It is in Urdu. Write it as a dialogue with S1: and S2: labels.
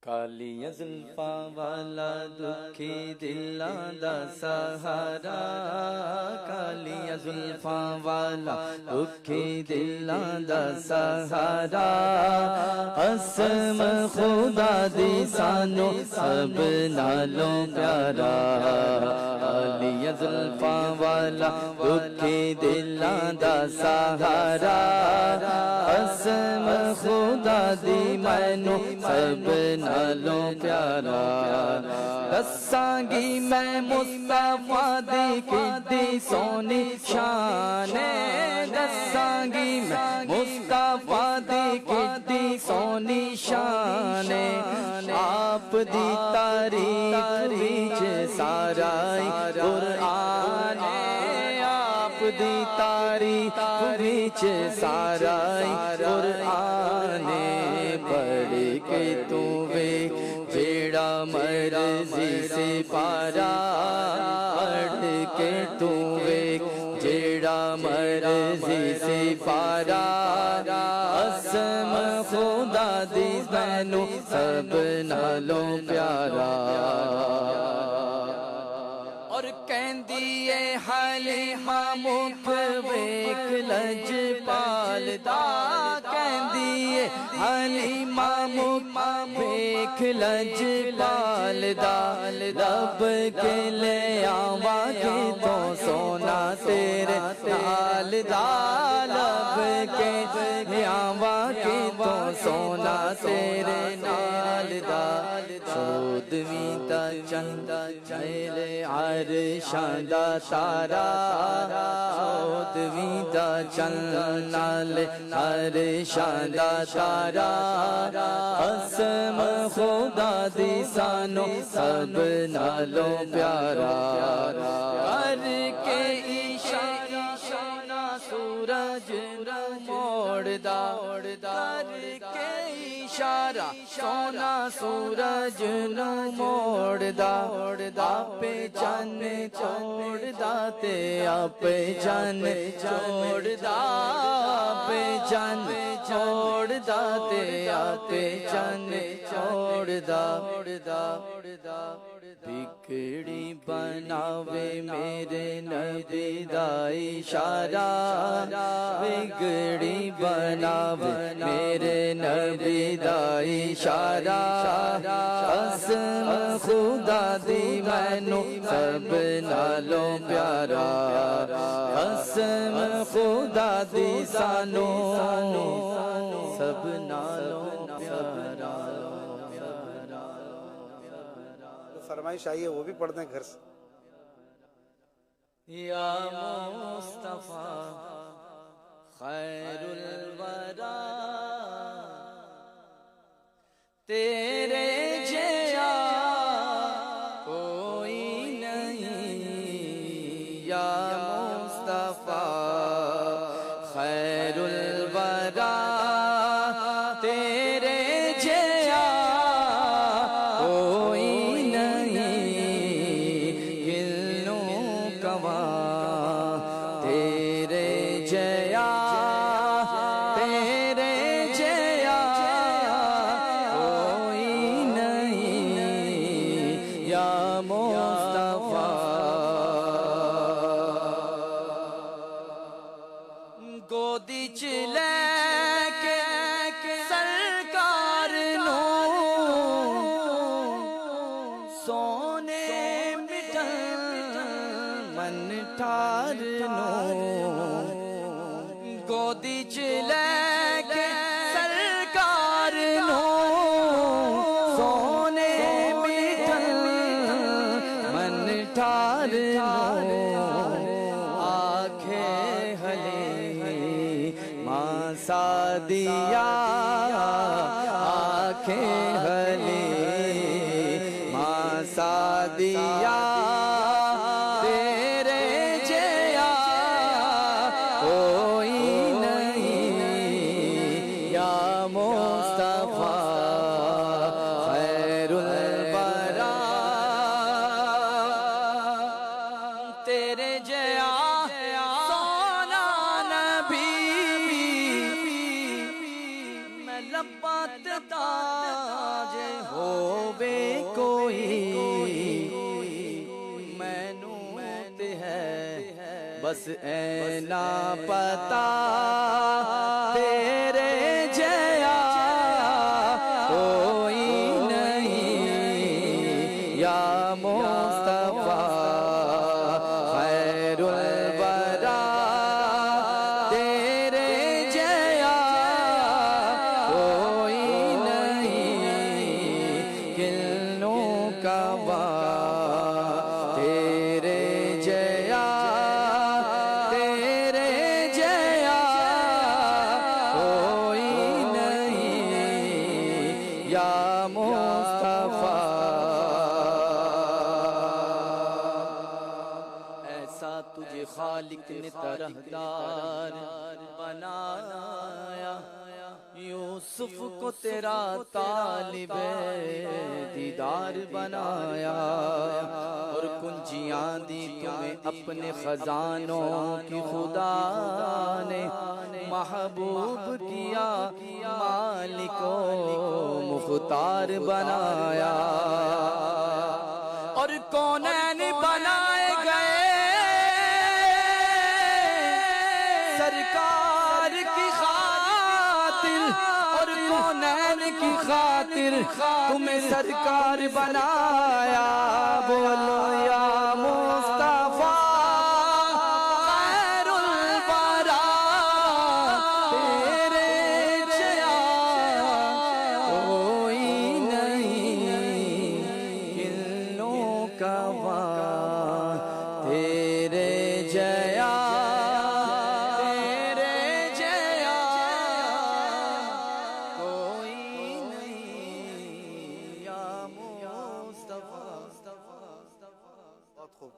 S1: کالیاں زلفاں والا دکھی دلاں دا سہارا، کالیاں زلفاں والا دکھی دلاں دا سہارا، قسم خدا دی سانو سب نالوں پیارا، کالیاں زلفاں والا دکھی دلاں دا سہارا، قسم خدا دی مینوں سب نالوں پیارا، دساں گی میں مصطفیٰ دی کڈی سونی شان، دساں گی میں مصطفیٰ دی کڈی سونی شان، آپ دی تاریخ وچ سارا قرآن، آپ دی تاریخ وچ سارا قرآن، پڑھ کے تو ویکھ جیڑا مرضی سے پارا، پڑھ کے تو ویکھ جیڑا مرضی سے پارا، قسم خدا دی مینوں سب نالوں پیارا، اور کہندی اے حلیمہ مکھ ویکھ لجپال دا، کہندی اے حلیمہ مکھ ویکھ لجپال دا، دب کے لے آواں کتوں سونا تیرے نال دا، لب کے لے آواں کتوں سونا تیرے نال دا، چودویں دا چند میرے عرشاں دا تارا، چودویں دا چند نال عرشاں دا تارا، قسم خدا دی سانو سب نالوں پیارا، کر کے اشارہ سونا سورج موڑدا، کر کے اشارہ سونا سورج نو موڑدا، آپے چن چھوڑدا تے آپے چن چھوڑدا، آپے چن چھوڑدا تے آپے چن چھوڑدا، بگڑی بناوے میرے نبی دا اشارہ، بگڑی بناوے میرے نبی دا اشارہ، قسم خدا دی مینوں سب نالوں پیارا، قسم خدا دی سانو سب نالوں پیارا،
S2: فرمائش آئی ہے وہ بھی پڑھ دیں گھر سے۔
S1: یا مصطفیٰ خیر الورا، تیرے جیا کوئی نہیں، یا مصطفیٰ خیر الورا، تیرے جیا کوئی تیرے جیا، تیرے جیا کوئی نہیں، یا مصطفیٰ گودی چ لے کے سرکار نو سونے من ٹھار نو، گودی چ لے کے سرکار نو سونے میٹھن من ٹھار نو، آنکھیں ہلے ماں سعدیہ، آنکھیں ہلے ماں سعدیہ، تیرے جیا کوئی نہیں، یا مصطفیٰ خیر الورا، تیرے جیا سونا نبی، میں لبات تاج ہو بس اے نا پتا تیرے جیا کوئی نہیں یا مصطفیٰ خیر الورا تیرے جیا کوئی نہیں کلوں کا تیرے جیا تیرے جیا کوئی نہیں یا مصطفیٰ ایسا تجھے خالق نے طرحدار بنایا یوسف کو تیرا طالب دیدار بنایا اور کنجیاں دی تمہیں اپنے خزانوں کی خدا نے محبوب کیا مالک و مختار بنایا اور کونین بنائے گئے سرکار کی خاطر اور کونین کی خاطر تمہیں سرکار بنایا بولو یا مصطفیٰ خیر الورا تیرے جیا کوئی نہیں کلوں کا تیرے جیا
S2: بہت خوب.